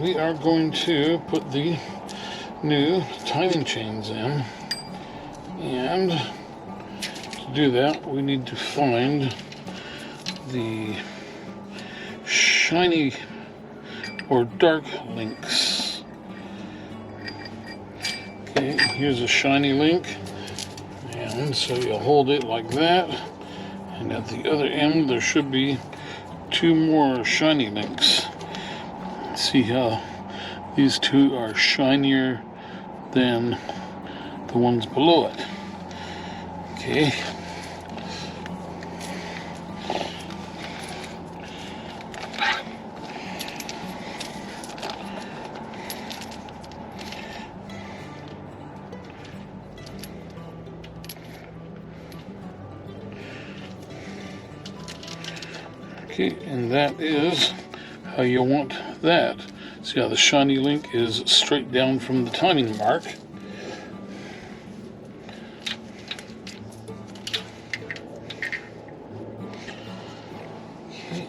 we are going to put the new timing chains in, and to do that we need to find the shiny or dark links. Okay, here's a shiny link, and so you'll hold it like that, and at the other end there should be two more shiny links. See how these two are shinier than the ones below it. Okay. Okay, and that is how you want that. See how the shiny link is straight down from the timing mark. Okay.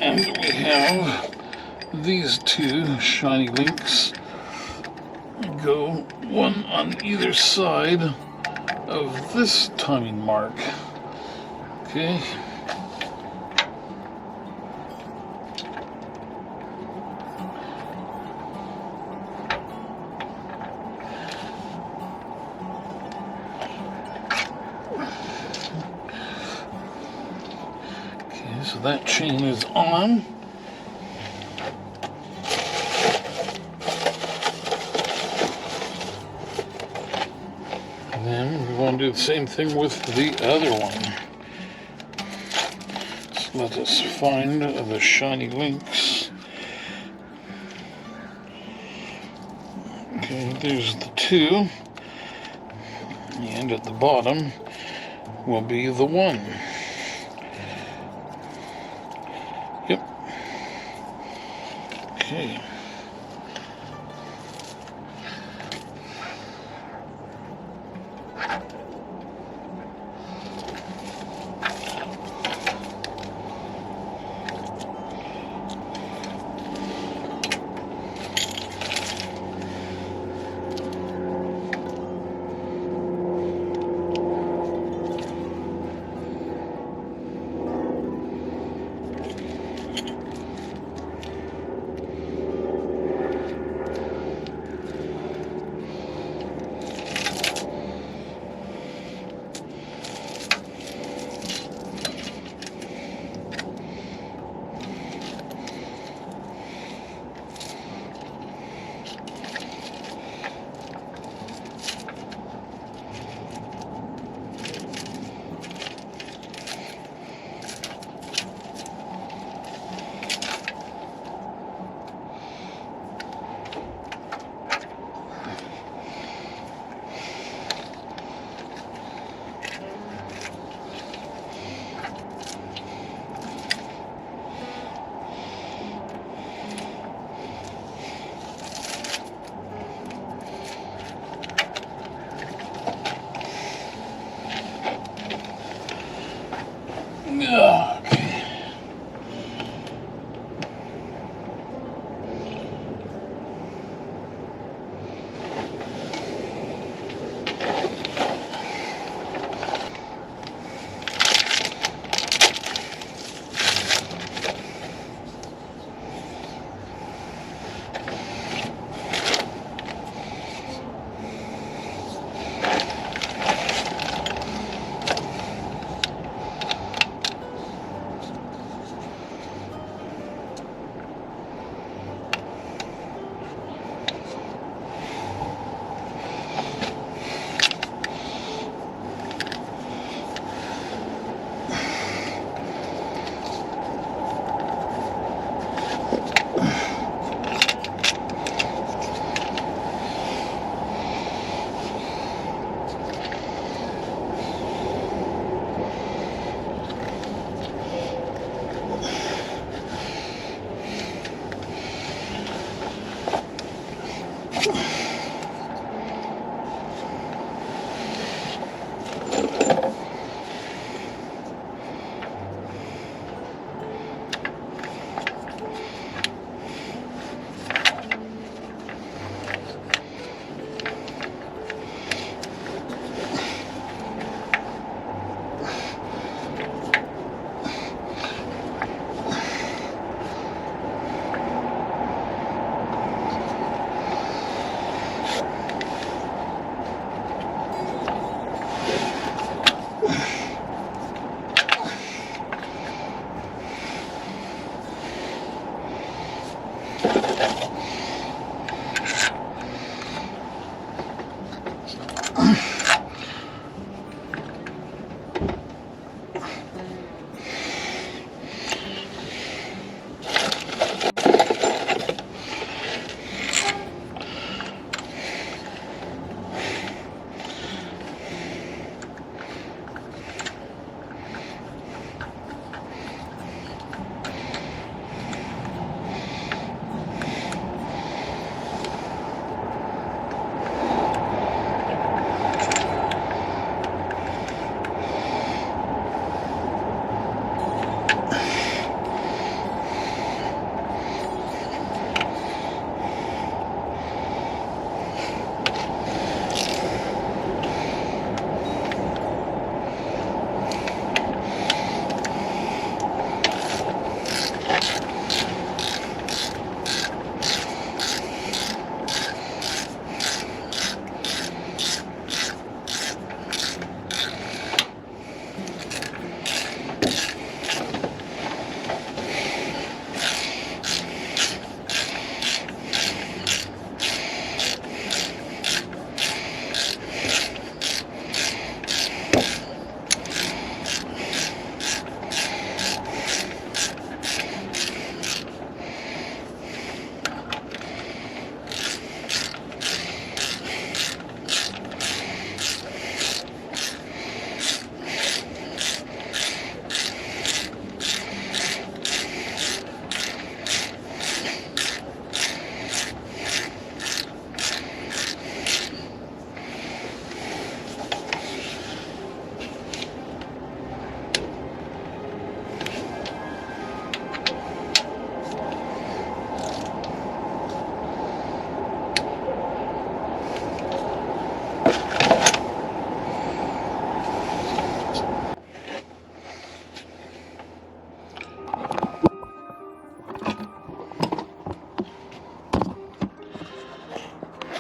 And we have these two shiny links. Go one on either side of this timing mark. Okay. Okay, so that chain is on. And then we want to do the same thing with the other one. So let us find the shiny links. Okay, there's the two. And at the bottom will be the one. Yep. Okay.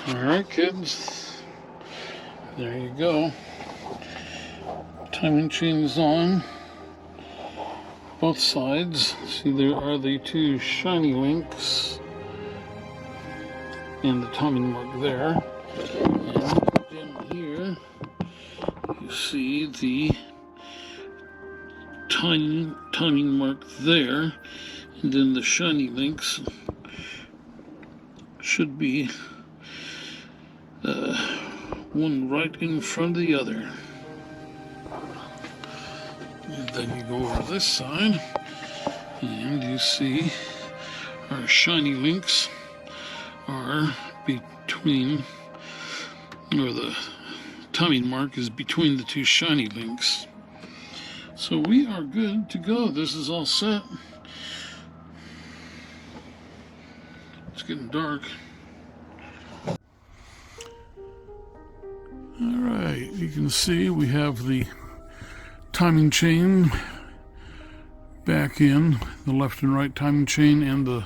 Alright kids, there you go. Timing chain is on both sides. See, there are the two shiny links and the timing mark there. And in here you see the timing mark there, and then the shiny links should be one right in front of the other. And then you go over this side and you see our shiny links are between, or the timing mark is between the two shiny links. So we are good to go. This is all set. It's getting dark. Alright, you can see we have the timing chain back in, the left and right timing chain, and the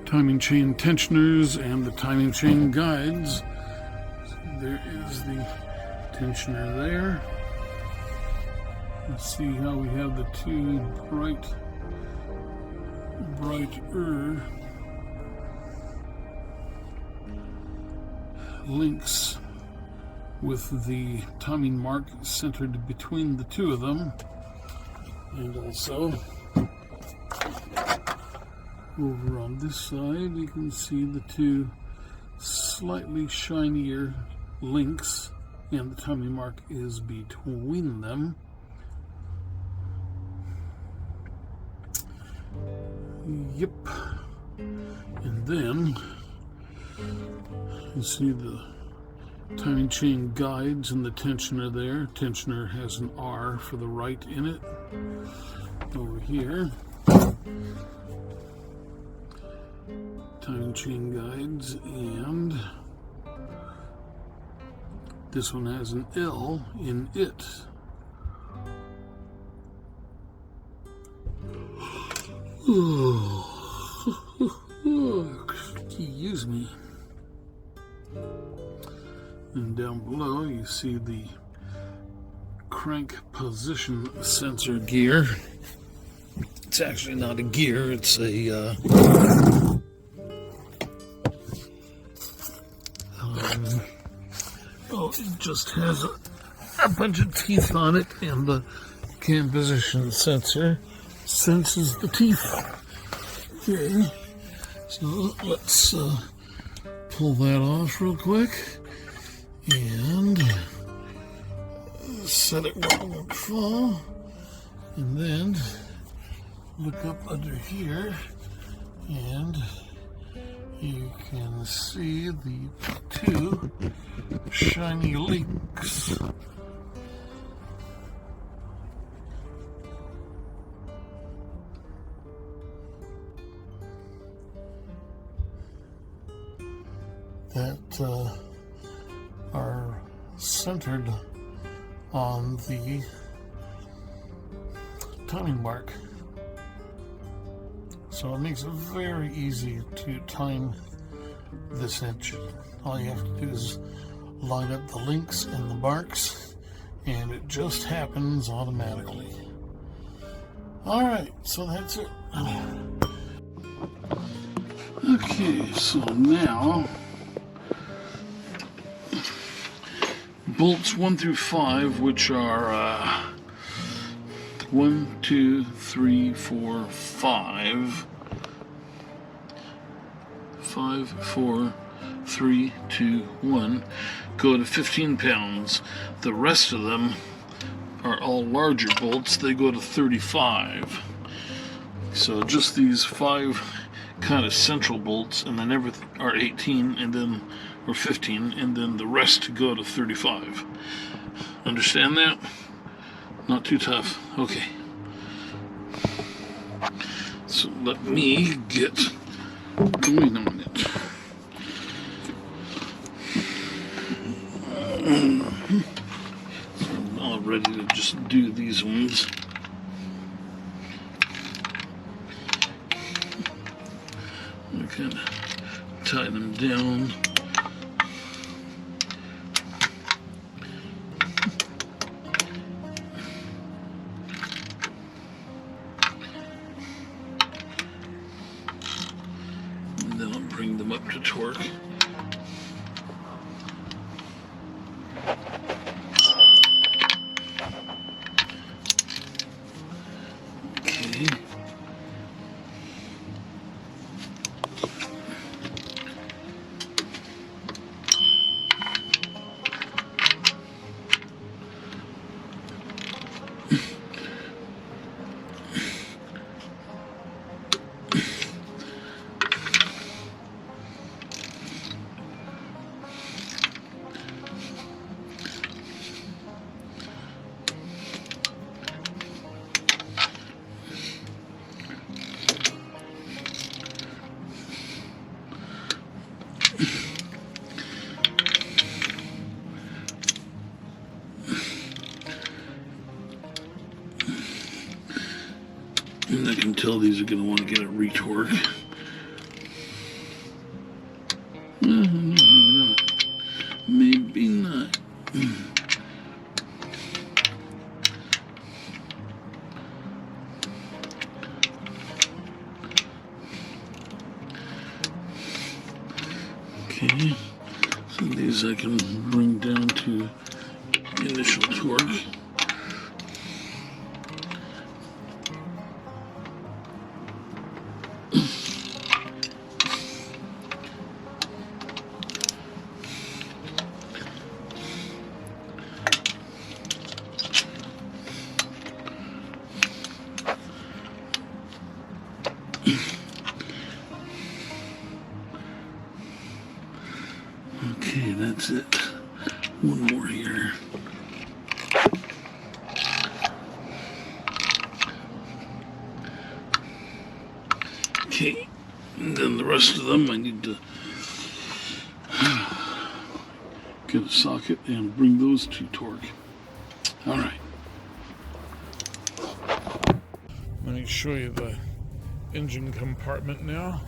timing chain tensioners and the timing chain guides. So there is the tensioner there. Let's see how we have the two brighter links with the timing mark centered between the two of them, and also over on this side you can see the two slightly shinier links and the timing mark is between them. Yep. And then you see the timing chain guides and the tensioner there. Tensioner has an R for the right in it. Over here, timing chain guides, and this one has an L in it. Excuse me. And down below you see the crank position sensor gear. It's actually not a gear, it's a it just has a bunch of teeth on it, and the cam position sensor senses the teeth. Okay, so let's pull that off real quick and set it where it won't fall, and then look up under here and you can see the two shiny links. That are centered on the timing mark. So it makes it very easy to time this engine. All you have to do is line up the links and the marks, and it just happens automatically. Alright, so that's it. Okay, so now bolts 1 through 5, which are 1, 2, 3, 4, 5. 5, 4, 3, 2, 1, go to 15 pounds. The rest of them are all larger bolts. They go to 35. So just these 5 kind of central bolts, and then everything are 18, and then or 15, and then the rest go to 35. Understand that? Not too tough. Okay. So let me get going on it. So I'm all ready to just do these ones. I kind of tie them down. And then I'll bring them up to torque. Okay. And I can tell these are going to want to get a retorque. Maybe not. Okay, so these I can bring down to initial torque. Okay, that's it. One more here. Okay, and then the rest of them I need to get a socket and bring those to torque. All right. Let me show you the engine compartment now.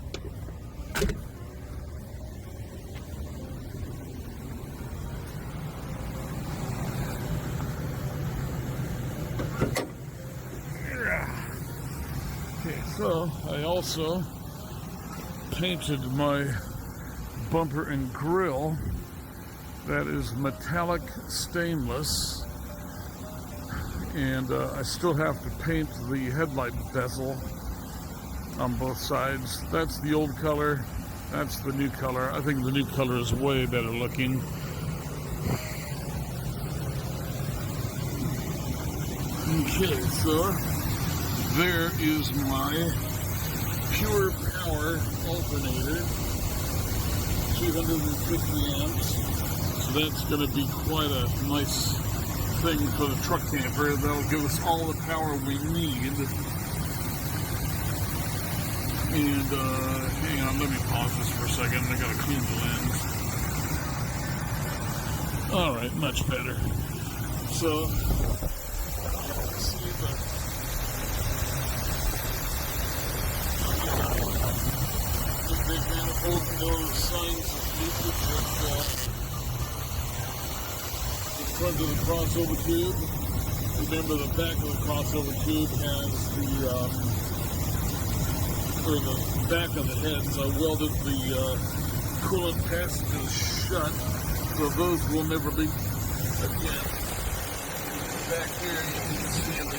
So I also painted my bumper and grill. That is metallic stainless, and I still have to paint the headlight bezel on both sides. That's the old color, that's the new color. I think the new color is way better looking. Okay, so there is my pure power alternator, 250 amps. So that's going to be quite a nice thing for the truck camper. That'll give us all the power we need. And hang on, let me pause this for a second. I got to clean the lens. All right, much better. So see the big manifold, no signs of leakage at the front of the crossover tube. Remember, the back of the crossover tube has the back of the heads. I welded the coolant passages shut, so those will never leak again. Back here you can see the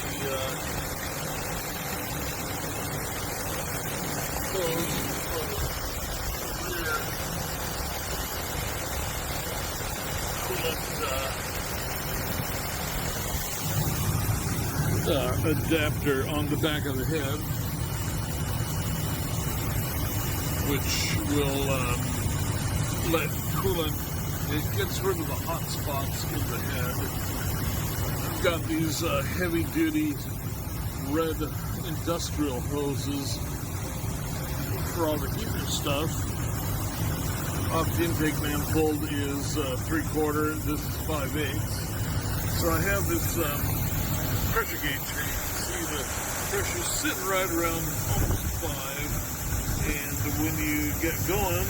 hose for the rear coolant adapter on the back of the head, which will let coolant, it gets rid of the hot spots in the head. I've got these heavy duty red industrial hoses for all the heater stuff. Off the intake manifold is 3/4, this is 5/8. So I have this pressure gauge here. You can see the pressure sitting right around almost 5. And when you get going,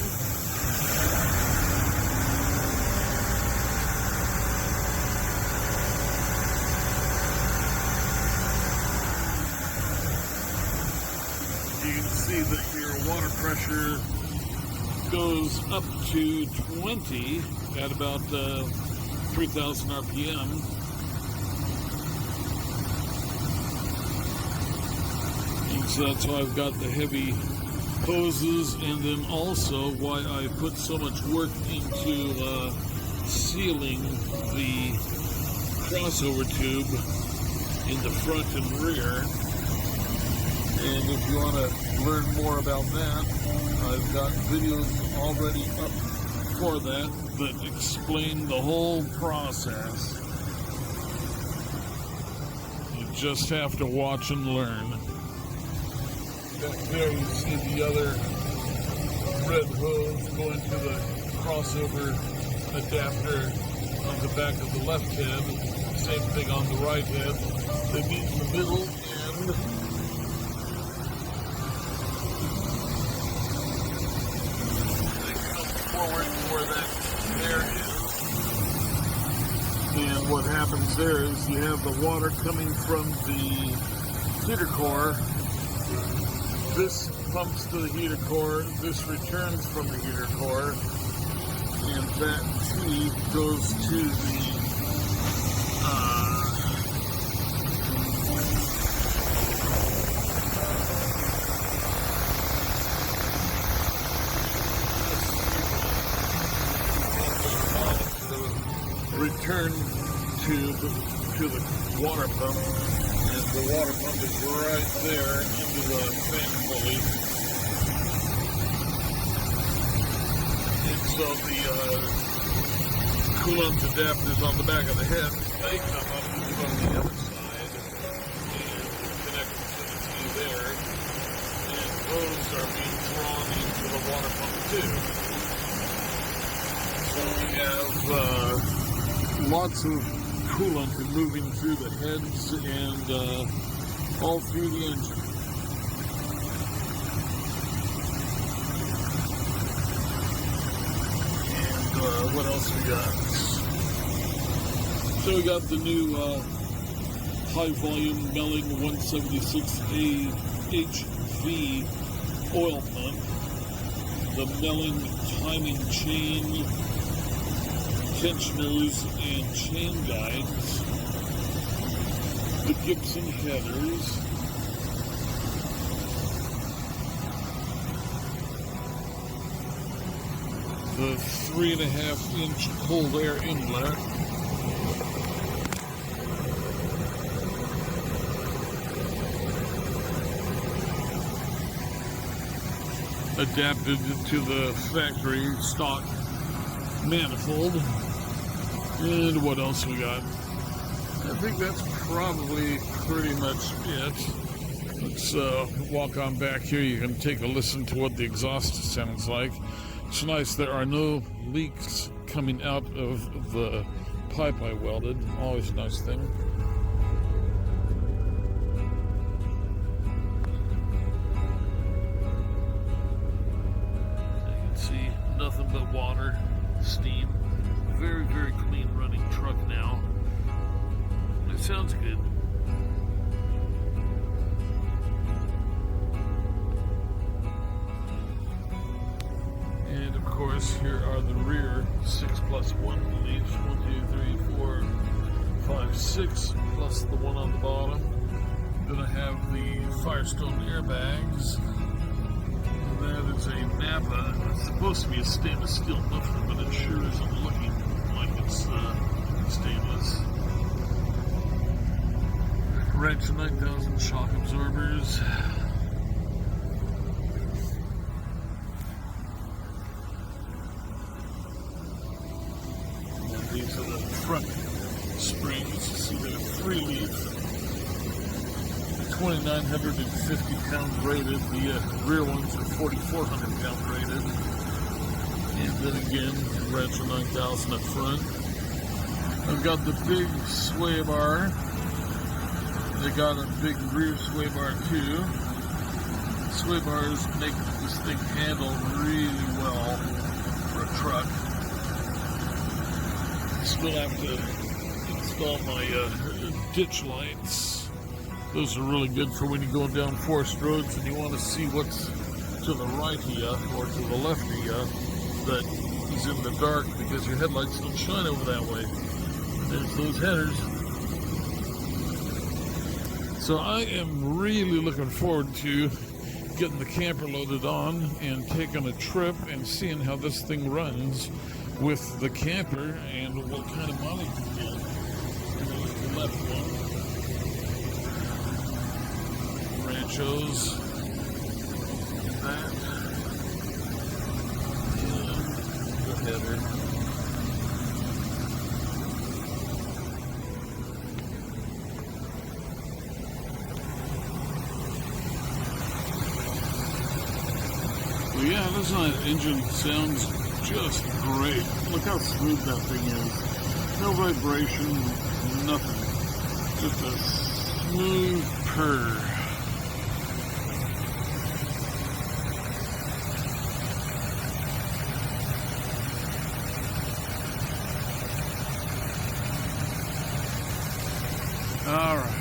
you can see that your water pressure goes up to 20 at about 3,000 RPM. And so that's why I've got the heavy hoses, and then also why I put so much work into sealing the crossover tube in the front and rear. And if you want to learn more about that, I've got videos already up for that explain the whole process. You just have to watch and learn. Back there you see the other red hose going to the crossover adapter on the back of the left head. Same thing on the right head. They meet in the middle, and they come forward to where that air is. And what happens there is you have the water coming from the heater core. This pumps to the heater core, this returns from the heater core, and that T goes to the return tube to the water pump. And the water pump is right there into the fan pulley. And so the coolant adapters on the back of the head, they come up from the other side and connect to the T there. And those are being drawn into the water pump too. So we have lots of coolant moving through the heads and all through the engine. And what else we got? So we got the new high volume Melling 176AH RTV oil pump, the Melling Timing chain tensioners and chain guides, the Gibson headers, the 3.5-inch cold air inlet, adapted to the factory stock manifold. And what else we got? I think that's probably pretty much it. Let's walk on back here. You can take a listen to what the exhaust sounds like. It's nice there are no leaks coming out of the pipe I welded. Always a nice thing. Nothing but water, steam. Very, very clean running truck now. It sounds good. And of course, here are the rear 6+1 leaves. 1, 2, 3, 4, 5, 6, plus the one on the bottom. Then I have the Firestone airbags. That is a Napa. It's supposed to be a stainless steel muffler, but it sure isn't looking like it's stainless. Wrench 9000 shock absorbers. And these are the front springs. See, they're 3-leaf. 2,950 pounds rated. The rear ones are 4,400 pounds rated. And then again, Rancher 9000 up front. I've got the big sway bar. They got a big rear sway bar too. Sway bars make this thing handle really well for a truck. Still have to install my ditch lights. Those are really good for when you're going down forest roads and you want to see what's to the right of you or to the left of you that is in the dark, because your headlights don't shine over that way. There's those headers. So I am really looking forward to getting the camper loaded on and taking a trip and seeing how this thing runs with the camper and what kind of mileage you get. There's the left one. Ranchos, that, and the header. Well, yeah, this engine sounds just great. Look how smooth that thing is. No vibration, nothing. Just a smooth purr. All right.